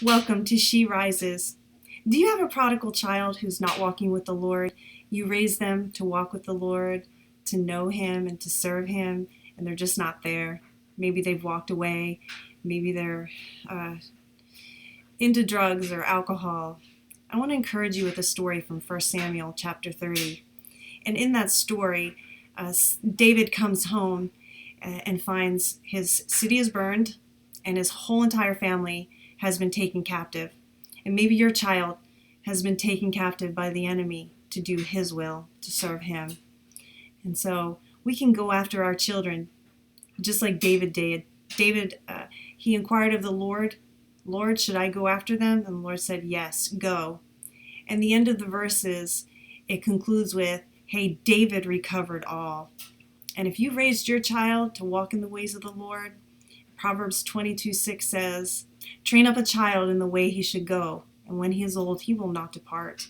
Welcome to She Rises. Do you have a prodigal child who's not walking with the Lord? You raise them to walk with the Lord, to know Him and to serve Him, and they're just not there. Maybe they've walked away. Maybe they're into drugs or alcohol. I want to encourage you with a story from 1 Samuel chapter 30. And in that story, David comes home and finds his city is burned and his whole entire family has been taken captive. And maybe your child has been taken captive by the enemy to do his will, to serve him. And so we can go after our children just like David did. David, he inquired of the Lord, Lord, should I go after them? And the Lord said, yes, go. And the end of the verses, it concludes with, hey, David recovered all. And if you raised your child to walk in the ways of the Lord, Proverbs 22:6 says, train up a child in the way he should go, and when he is old, he will not depart.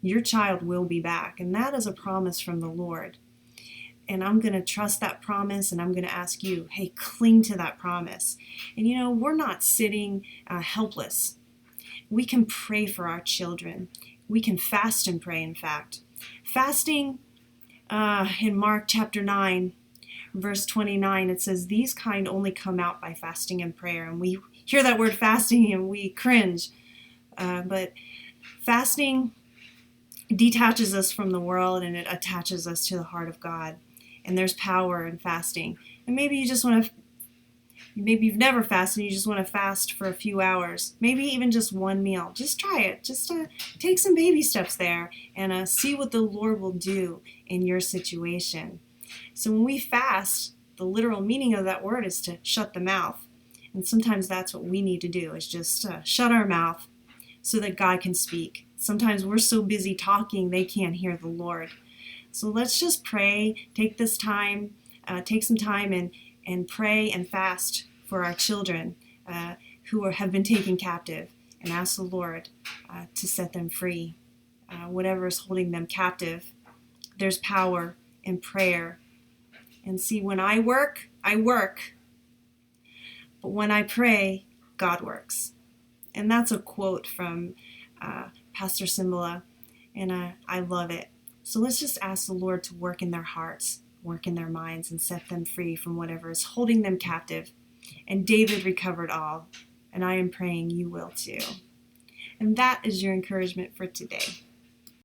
Your child will be back, and that is a promise from the Lord. And I'm going to trust that promise, and I'm going to ask you, hey, cling to that promise. And we're not sitting helpless. We can pray for our children. We can fast and pray, in fact. Fasting, in Mark chapter 9, verse 29, it says, these kind only come out by fasting and prayer. And we hear that word fasting and we cringe. But fasting detaches us from the world and it attaches us to the heart of God. And there's power in fasting. And maybe you've never fasted and you just want to fast for a few hours. Maybe even just one meal. Just try it. Just take some baby steps there and see what the Lord will do in your situation. So when we fast, the literal meaning of that word is to shut the mouth. And sometimes that's what we need to do, is just shut our mouth so that God can speak. Sometimes we're so busy talking, they can't hear the Lord. So let's just pray, take some time and pray and fast for our children who have been taken captive, and ask the Lord to set them free. Whatever is holding them captive, there's power in prayer. And see, when I work, but when I pray, God works. And that's a quote from Pastor Simba, and I love it. So let's just ask the Lord to work in their hearts, work in their minds, and set them free from whatever is holding them captive. And David recovered all, and I am praying you will too. And that is your encouragement for today.